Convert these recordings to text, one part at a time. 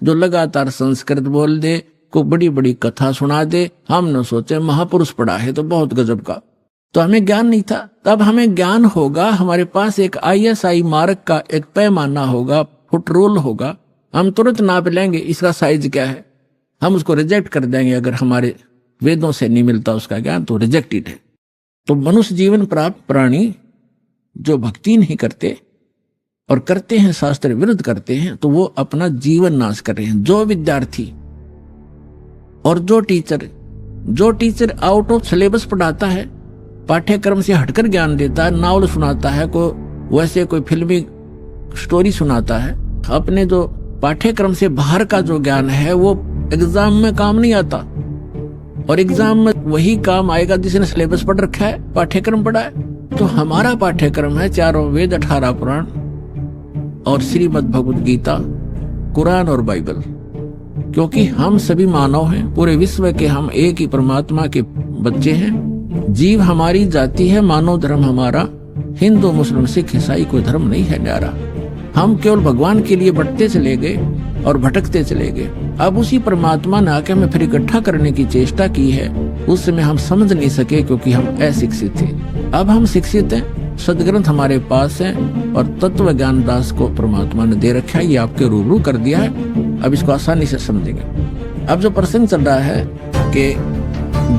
जो लगातार संस्कृत बोल दे, को बड़ी बड़ी कथा सुना दे, हम न सोचे महापुरुष पढ़ा है तो बहुत गजब का। तो हमें ज्ञान नहीं था। तब हमें ज्ञान होगा, हमारे पास एक ISI मार्क का एक पैमाना होगा, फुट रूल होगा, हम तुरंत नाप लेंगे इसका साइज क्या है, हम उसको रिजेक्ट कर देंगे। अगर हमारे वेदों से नहीं मिलता उसका ज्ञान तो रिजेक्टेड है। तो मनुष्य जीवन प्राप्त प्राणी जो भक्ति नहीं करते और करते हैं शास्त्र विरुद्ध करते हैं, तो वो अपना जीवन नाश कर रहे हैं। जो विद्यार्थी और जो टीचर आउट ऑफ सिलेबस पढ़ाता है, पाठ्यक्रम से हटकर ज्ञान देता है, नावल सुनाता है, वैसे कोई फिल्मी स्टोरी सुनाता है, अपने जो पाठ्यक्रम से बाहर का जो ज्ञान है वो एग्जाम में काम नहीं आता। और एग्जाम में वही काम आएगा जिसने सिलेबस पढ़ रखा है, पाठ्यक्रम पढ़ा है। तो हमारा पाठ्यक्रम है 4 वेद, 18 पुराण और श्रीमद् भगवद गीता, कुरान और बाइबल। क्योंकि हम सभी मानव हैं, पूरे विश्व के हम एक ही परमात्मा के बच्चे हैं। जीव हमारी जाति है, मानव धर्म हमारा, हिंदू मुस्लिम सिख ईसाई कोई धर्म नहीं है न्यारा। हम केवल भगवान के लिए बढ़ते चले गए और भटकते चले गए। अब उसी परमात्मा ने आके हमें फिर इकट्ठा करने की चेष्टा की है। उस समय हम समझ नहीं सके क्योंकि हम अशिक्षित थे। अब हम शिक्षित हैं, सदग्रंथ हमारे पास हैं और तत्व ज्ञान दास को परमात्मा ने दे रखा है, ये आपके रूबरू कर दिया है। अब इसको आसानी से समझेंगे। अब जो प्रसंग चल रहा है कि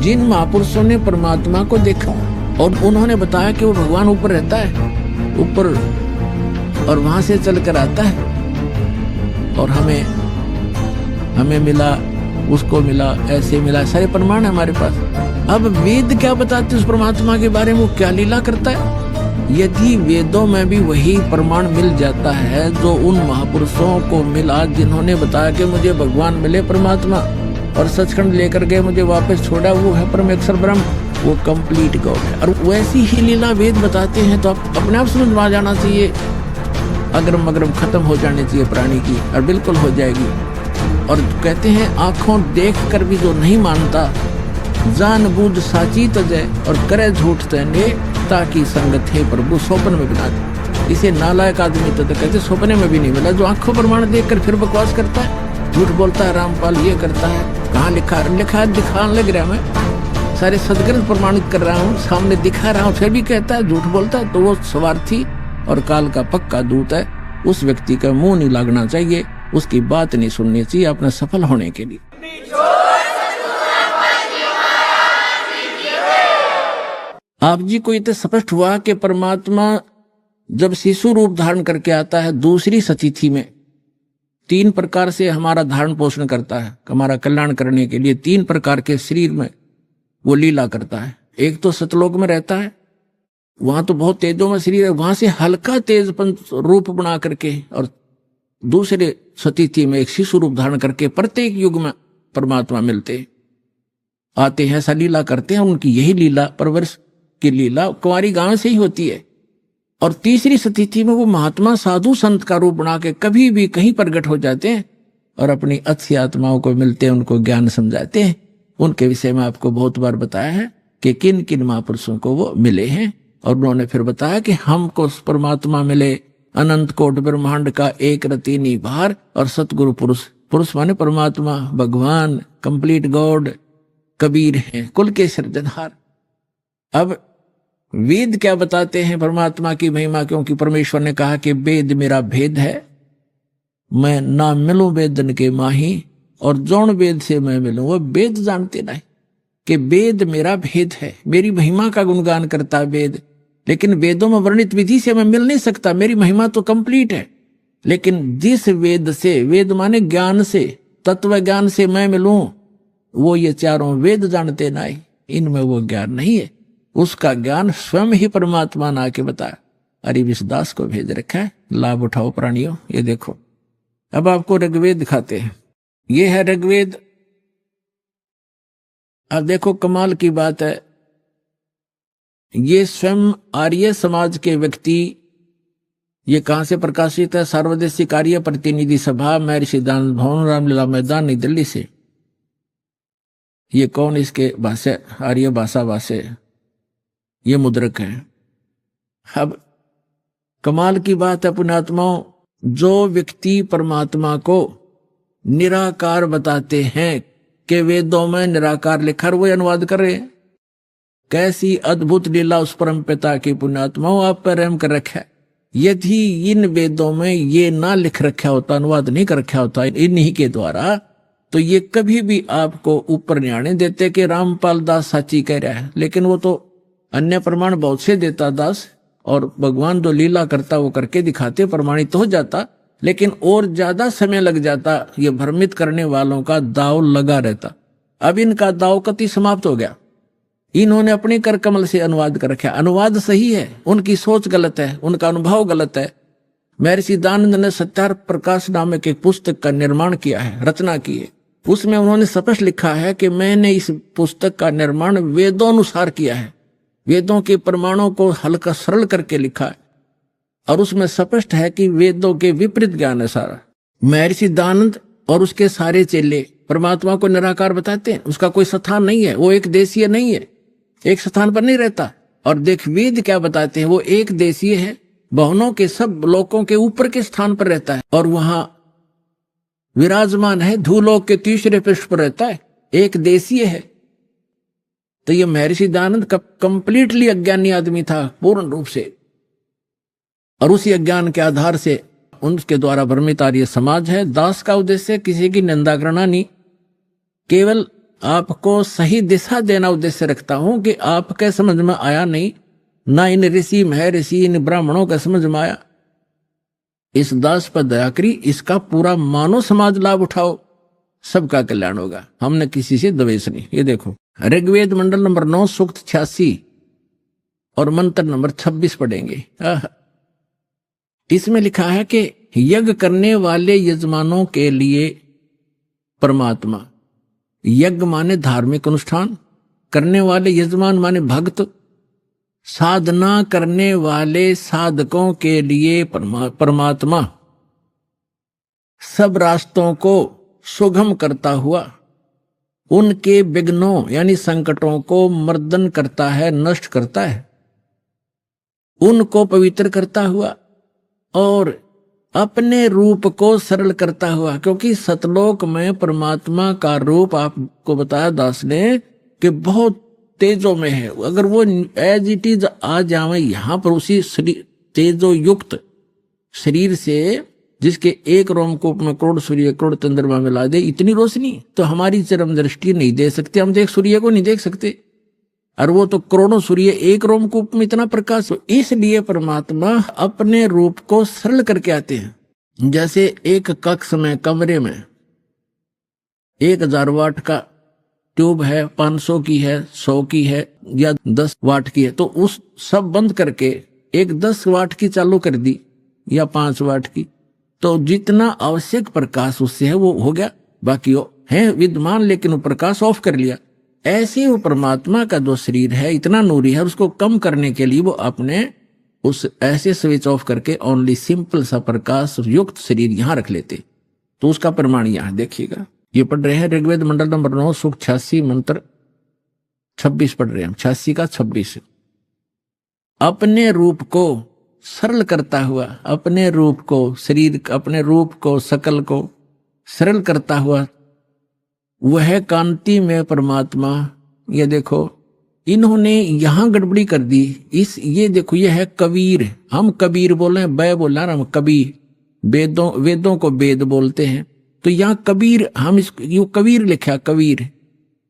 जिन महापुरुषों ने परमात्मा को देखा और उन्होंने बताया कि वो भगवान ऊपर रहता है, ऊपर, और वहां से चलकर आता है और हमें मिला, उसको मिला, ऐसे मिला, सारे प्रमाण है हमारे पास। अब वेद क्या बताते उस परमात्मा के बारे में, वो क्या लीला करता है? यदि वेदों में भी वही प्रमाण मिल जाता है जो उन महापुरुषों को मिला जिन्होंने बताया कि मुझे भगवान मिले परमात्मा और सचखंड लेकर गए, मुझे वापस छोड़ा, वो है परमेश्वर ब्रह्म, वो कंप्लीट गॉड है। और वैसी ही लीला वेद बताते हैं तो आप अपने आप समझ में आ जाना चाहिए। अगरम अगरम खत्म हो जानी चाहिए प्राणी की, और बिल्कुल हो जाएगी। और कहते हैं आंखों देख कर भी जो नहीं मानता, जानबूझ साची तजय और करे झूठ तने, ताकि संगत है प्रभु स्वप्न में बिना दे। इसे नालायक आदमी तो कहते स्वप्ने में भी नहीं मिला, जो आंखों प्रमाण देख कर फिर बकवास करता है, झूठ बोलता है, रामपाल ये करता है, कहाँ लिखा है दिखाने लग रहा है, मैं सारे सदग्रंथ प्रमाणित कर रहा हूँ, सामने दिखा रहा हूँ, फिर भी कहता है, झूठ बोलता है। तो वो स्वार्थी और काल का पक्का दूत है। उस व्यक्ति का मुंह नहीं लगना चाहिए, उसकी बात नहीं सुननी चाहिए अपने सफल होने के लिए। आप जी को इतना स्पष्ट हुआ कि परमात्मा जब शिशु रूप धारण करके आता है दूसरी सतिथि में, 3 प्रकार से हमारा धारण पोषण करता है, हमारा कल्याण करने के लिए 3 प्रकार के शरीर में वो लीला करता है। एक तो सतलोक में रहता है, वहां तो बहुत तेजों में शरीर है, वहां से हल्का तेजपन रूप बना करके, और दूसरे सतिथि में एक शिशु रूप धारण करके प्रत्येक युग में परमात्मा मिलते आते हैं, ऐसा लीला करते हैं। उनकी यही लीला, परवरिश की लीला कुंवारी गांव से ही होती है। और तीसरी स्थिति में वो महात्मा साधु संत का रूप बना के कभी भी कहीं प्रकट हो जाते हैं और अपनी अच्छी आत्माओं को मिलते हैं, उनको ज्ञान समझाते हैं। उनके विषय में आपको बहुत बार बताया है कि किन किन महापुरुषों को वो मिले हैं, और उन्होंने फिर बताया कि हमको परमात्मा मिले अनंत कोट ब्रह्मांड का एक रति निभार, और सतगुरु पुरुष माने परमात्मा, भगवान, कंप्लीट गॉड, कबीर हैं, कुल के सृजनहार। अब वेद क्या बताते हैं परमात्मा की महिमा, क्योंकि परमेश्वर ने कहा कि वेद मेरा भेद है, मैं ना मिलूं वेदन के माही, और जौन वेद से मैं मिलूं वो वेद जानते नहीं, कि वेद मेरा भेद है। मेरी महिमा का गुणगान करता है वेद, लेकिन वेदों में वर्णित विधि से मैं मिल नहीं सकता, मेरी महिमा तो कंप्लीट है। लेकिन जिस वेद से, वेद माने ज्ञान से, तत्व ज्ञान से मैं मिलूं, वो ये 4 वेद जानते नहीं, इनमें वो ज्ञान नहीं है। उसका ज्ञान स्वयं ही परमात्मा ने आके बताया। अरिविश दास को भेज रखा है, लाभ उठाओ प्राणियों। ये देखो, अब आपको ऋग्वेद दिखाते हैं। ये है ऋग्वेद। अब देखो कमाल की बात है, ये स्वयं आर्य समाज के व्यक्ति, ये कहां से प्रकाशित है? सार्वदेशिक आर्य प्रतिनिधि सभा, महर्षि दान भवन, रामलीला मैदान, नई दिल्ली से। ये कौन इसके भाषा, आर्य भाषा भाषे, ये मुद्रक है। अब कमाल की बात है पुण्यात्माओं, जो व्यक्ति परमात्मा को निराकार बताते हैं कि वेदों में निराकार लिखा, वो अनुवाद कर रहे हैं। कैसी अद्भुत लीला उस परम पिता की पुण्यात्माओं, आप पर रहम कर रखा है। यदि इन वेदों में ये ना लिख रखा होता, अनुवाद नहीं कर रखा होता इन्हीं के द्वारा, तो ये कभी भी आपको ऊपर नहीं आने देते कि रामपाल दास साची कह रहा है। लेकिन वो तो अन्य प्रमाण बहुत से देता दास, और भगवान जो लीला करता वो करके दिखाते, प्रमाणित तो हो जाता, लेकिन और ज्यादा समय लग जाता। ये भ्रमित करने वालों का दाव लगा रहता। अब इनका दाव कति समाप्त हो गया। इन्होंने अपने कर कमल से अनुवाद कर रखा। अनुवाद सही है, उनकी सोच गलत है, उनका अनुभव गलत है। महर्षि दयानंद ने सत्यार प्रकाश नामक एक पुस्तक का निर्माण किया है, रचना की है। उसमें उन्होंने स्पष्ट लिखा है कि मैंने इस पुस्तक का निर्माण वेदोनुसार किया है, वेदों के प्रमाणों को हल्का सरल करके लिखा है, और उसमें स्पष्ट है कि वेदों के विपरीत ज्ञान है सारा। महर्षि दयानंद और उसके सारे चेले परमात्मा को निराकार बताते हैं, उसका कोई स्थान नहीं है, वो एक देशीय नहीं है, एक स्थान पर नहीं रहता। और देख वेद क्या बताते हैं, वो एक देशीय है, भवनों के सब लोकों के ऊपर के स्थान पर रहता है, और वहां विराजमान है, धूलोक के तीसरे पृष्ठ पर रहता है, एक देशीय है। तो ये महर्षि दयानंद कंप्लीटली अज्ञानी आदमी था, पूर्ण रूप से, और उसी अज्ञान के आधार से उनके द्वारा भ्रमित आर्य समाज है। दास का उद्देश्य किसी की निंदा करना नहीं, केवल आपको सही दिशा देना उद्देश्य रखता हूं कि आपके समझ में आया नहीं, ना इन ऋषि महर्षि इन ब्राह्मणों का समझ में आया, इस दास पर दया करी, इसका पूरा मानव समाज लाभ उठाओ, सबका कल्याण होगा। हमने किसी से द्वेष नहीं। ये देखो ऋग्वेद मंडल नंबर 9 सूक्त 86 और मंत्र नंबर 26 पढ़ेंगे। इसमें लिखा है कि यज्ञ करने वाले यजमानों के लिए परमात्मा, यज्ञ माने धार्मिक अनुष्ठान, करने वाले यजमान माने भक्त, साधना करने वाले साधकों के लिए परमात्मा, सब रास्तों को सुगम करता हुआ उनके विघ्नों यानी संकटों को मर्दन करता है, नष्ट करता है, उनको पवित्र करता हुआ और अपने रूप को सरल करता हुआ। क्योंकि सतलोक में परमात्मा का रूप आपको बताया दास ने कि बहुत तेजो में है। अगर वो एज इट इज आ जावे यहाँ पर उसी तेजो युक्त शरीर से, जिसके एक रोमकूप में करोड़ सूर्य करोड़ चंद्रमा मिला दे, इतनी रोशनी तो हमारी चरम दृष्टि नहीं दे सकती। हम देख सूर्य को नहीं देख सकते, और वो तो करोड़ों सूर्य एक रोमकूप में इतना प्रकाश हो। इसलिए परमात्मा अपने रूप को सरल करके आते हैं। जैसे एक कक्ष में, कमरे में 1000 वाट का ट्यूब है, 500 की है, 100 की है या 10 वाट की है, तो उस सब बंद करके एक 10 वाट की चालू कर दी या 5 वाट की, तो जितना आवश्यक प्रकाश उससे है वो हो गया, बाकी वो है विद्यमान, लेकिन वो प्रकाश ऑफ कर लिया। ऐसे वो परमात्मा का जो शरीर है इतना नूरी है, उसको कम करने के लिए वो अपने उस ऐसे स्विच ऑफ करके ओनली सिंपल सा प्रकाश युक्त शरीर यहां रख लेते। तो उसका प्रमाण यहां देखिएगा, ये पढ़ रहे हैं ऋग्वेद मंडल नंबर 9 सूक्त 86 मंत्र 26 पढ़ रहे हैं, 86 का 26। अपने रूप को सरल करता हुआ, अपने रूप को, शरीर अपने रूप को, सकल को सरल करता हुआ वह कांति में परमात्मा। ये देखो इन्होंने यहां गड़बड़ी कर दी। ये देखो ये है कबीर, हम कबीर बोल रहे हैं, बै बोल रहे हैं हम कबीर, वेदों को वेद बोलते हैं, तो यहाँ कबीर हम यो कबीर लिखा, कबीर।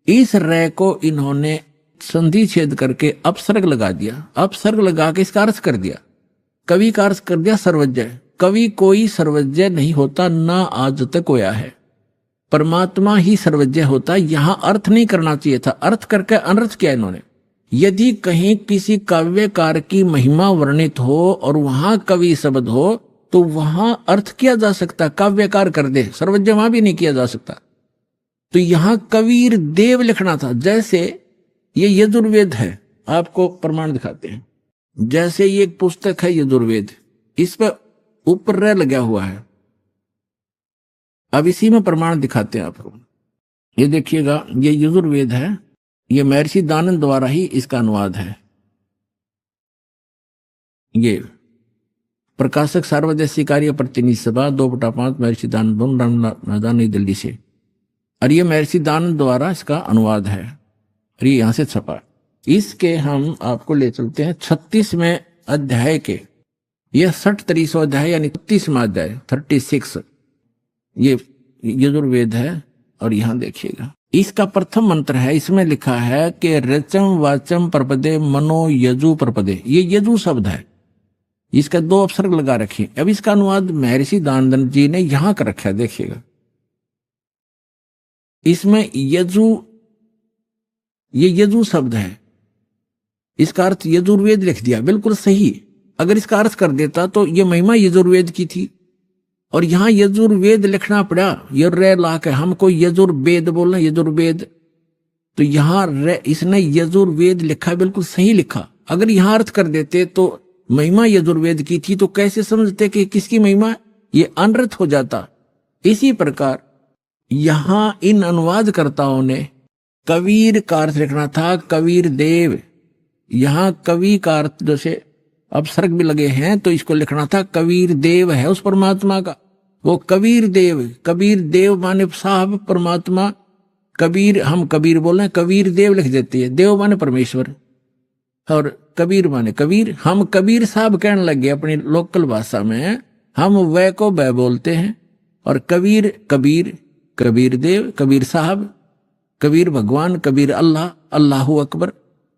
इस रै को इन्होंने संधि छेद करके अपसर्ग लगा दिया, अपसर्ग लगा के इसका अर्थ कर दिया, कवि का अर्थ कर दिया सर्वज्ञ। कवि कोई सर्वज्ञ नहीं होता, ना आज तक होया है, परमात्मा ही सर्वज्ञ होता। यहां अर्थ नहीं करना चाहिए था, अर्थ करके अनर्थ किया इन्होंने। यदि कहीं किसी काव्यकार की महिमा वर्णित हो और वहां कवि शब्द हो तो वहां अर्थ किया जा सकता, काव्यकार कर दे, सर्वज्ञ वहां भी नहीं किया जा सकता। तो यहां कबीर देव लिखना था। जैसे ये यजुर्वेद है, आपको प्रमाण दिखाते हैं। जैसे ये एक पुस्तक है यजुर्वेद, इस पर ऊपर रे लगा हुआ है। अब इसी में प्रमाण दिखाते हैं आपको। ये देखिएगा, ये यजुर्वेद है, ये महर्षि दयानंद द्वारा ही इसका अनुवाद है। ये प्रकाशक सार्वजनिक कार्य प्रतिनिधि सभा 2/5 महर्षि दानंद मैदान नई दिल्ली से। और ये महर्षि दानंद द्वारा इसका अनुवाद है और ये यहां से छपा। इसके हम आपको ले चलते हैं 36वें अध्याय के, यह 63वां अध्याय यानी 36वां अध्याय 36, ये यजुर्वेद है। और यहां देखिएगा इसका प्रथम मंत्र है, इसमें लिखा है कि रचम वाचम प्रपदे मनो यजु प्रपदे, ये यजु शब्द है, इसका 2 उपसर्ग लगा रखिए। अब इसका अनुवाद महर्षि दानंद जी ने यहां कर रखा है, देखिएगा इसमें यजु, ये यजु शब्द है, इसका अर्थ यजुर्वेद लिख दिया, बिल्कुल सही। अगर इसका अर्थ कर देता तो ये महिमा यजुर्वेद की थी, और यहां यजुर्वेद लिखना पड़ा, ये ला के हमको यजुर्वेद बोलना, यजुर्वेद, तो यहां इसने यजुर्वेद लिखा, बिल्कुल सही लिखा। अगर यहां अर्थ कर देते तो महिमा यजुर्वेद की थी, तो कैसे समझते कि किसकी महिमा, ये अनर्थ हो जाता। इसी प्रकार यहां इन अनुवादकर्ताओं ने कबीर का अर्थ लिखना था, कबीर देव, यहां कवि का अर्थ जैसे अपसर्ग भी लगे हैं तो इसको लिखना था कबीर देव है उस परमात्मा का, वो कबीर देव माने साहब परमात्मा, कबीर हम कबीर बोल रहे हैं, कबीर देव लिख देती है, देव माने परमेश्वर और कबीर माने कबीर। हम कबीर साहब कहने लगे अपनी लोकल भाषा में, हम वह को वह बोलते हैं, और कबीर कबीर, कबीर देव, कबीर साहब, कबीर भगवान, कबीर अल्लाह, अल्लाहू अकबर,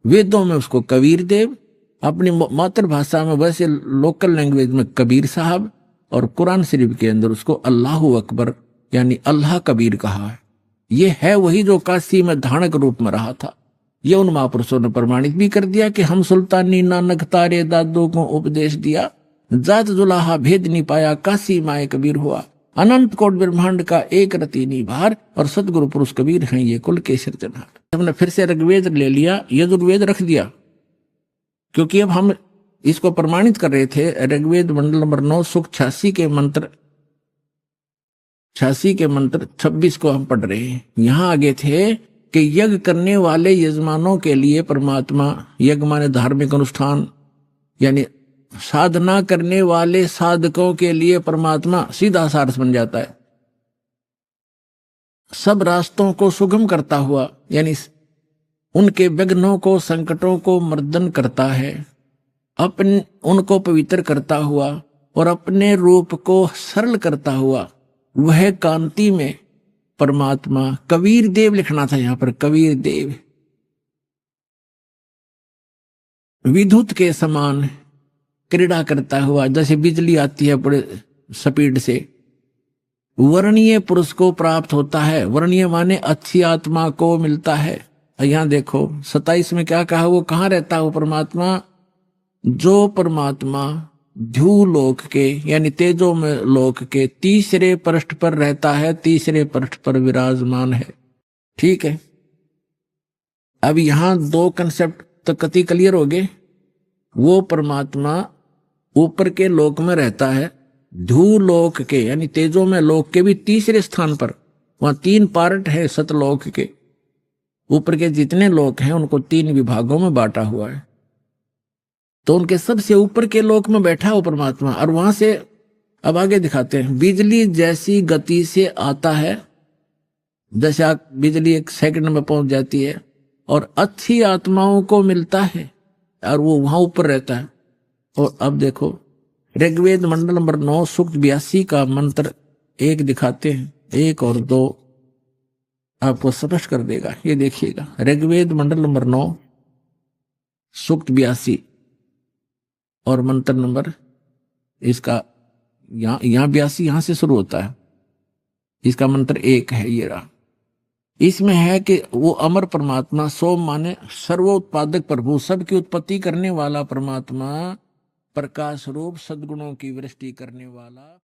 वेदों में उसको कबीर देव, अपनी मातृभाषा में वैसे लोकल लैंग्वेज में कबीर साहब, और कुरान शरीफ के अंदर उसको अल्लाहू अकबर यानी अल्लाह कबीर कहा है। ये है वही जो काशी में धानक रूप में रहा था। ये उन महापुरुषों ने प्रमाणित भी कर दिया कि हम सुल्तानी नानक तारे दादों को उपदेश दिया, जात जुलाहा भेद नहीं पाया, काशी माए कबीर हुआ, अनंत कोट ब्रह्मांड का एक रति निभार, और सदगुरु पुरुष कबीर हैं ये कुल के सिरजनहार। हमने फिर से ऋग्वेद ले लिया, यजुर्वेद रख दिया, क्योंकि अब हम इसको प्रमाणित कर रहे थे। ऋग्वेद मंडल नंबर 9 सूक्त 86 के मंत्र 26 को हम पढ़ रहे हैं। यहां आगे थे कि यज्ञ करने वाले यजमानों के लिए परमात्मा, यज्ञ माने धार्मिक अनुष्ठान, यानी साधना करने वाले साधकों के लिए परमात्मा सीधा सारस बन जाता है, सब रास्तों को सुगम करता हुआ, यानी उनके विघ्नों को संकटों को मर्दन करता है, अपने उनको पवित्र करता हुआ और अपने रूप को सरल करता हुआ, वह कांति में परमात्मा कबीर देव लिखना था यहां पर, कबीर देव विद्युत के समान क्रीड़ा करता हुआ, जैसे बिजली आती है बड़े स्पीड से, वर्णीय पुरुष को प्राप्त होता है। वर्णीय माने अच्छी आत्मा को मिलता है। यहां देखो 27 में क्या कहा, वो कहां रहता है वो परमात्मा, जो परमात्मा ध्युलोक के यानी तेजो में लोक के तीसरे पृष्ठ पर रहता है, तीसरे पृष्ठ पर विराजमान है। ठीक है, अब यहां 2 कंसेप्ट तो कति क्लियर हो गए। वो परमात्मा ऊपर के लोक में रहता है, ध्युलोक के यानी तेजो में लोक के भी तीसरे स्थान पर, वहां 3 पार्ट है सतलोक के, ऊपर के जितने लोक हैं उनको 3 विभागों में बांटा हुआ है, तो उनके सबसे ऊपर के लोक में बैठा हो परमात्मा। और वहां से अब आगे दिखाते हैं, बिजली जैसी गति से आता है, जैसे बिजली 1 सेकंड में पहुंच जाती है, और अच्छी आत्माओं को मिलता है, और वो वहां ऊपर रहता है। और अब देखो ऋग्वेद मंडल नंबर 9 सूक्त 82 का मंत्र 1 दिखाते हैं, 1 और 2 आपको स्पष्ट कर देगा। ये देखिएगा, ऋग्वेद मंडल नंबर 9 सूक्त 82 और मंत्र नंबर इसका यहाँ 82 यहां से शुरू होता है, इसका मंत्र 1 है। ये रहा, इसमें है कि वो अमर परमात्मा, सोम माने सर्वोत्पादक प्रभु, सबकी उत्पत्ति करने वाला परमात्मा, प्रकाश रूप सद्गुणों की वृष्टि करने वाला।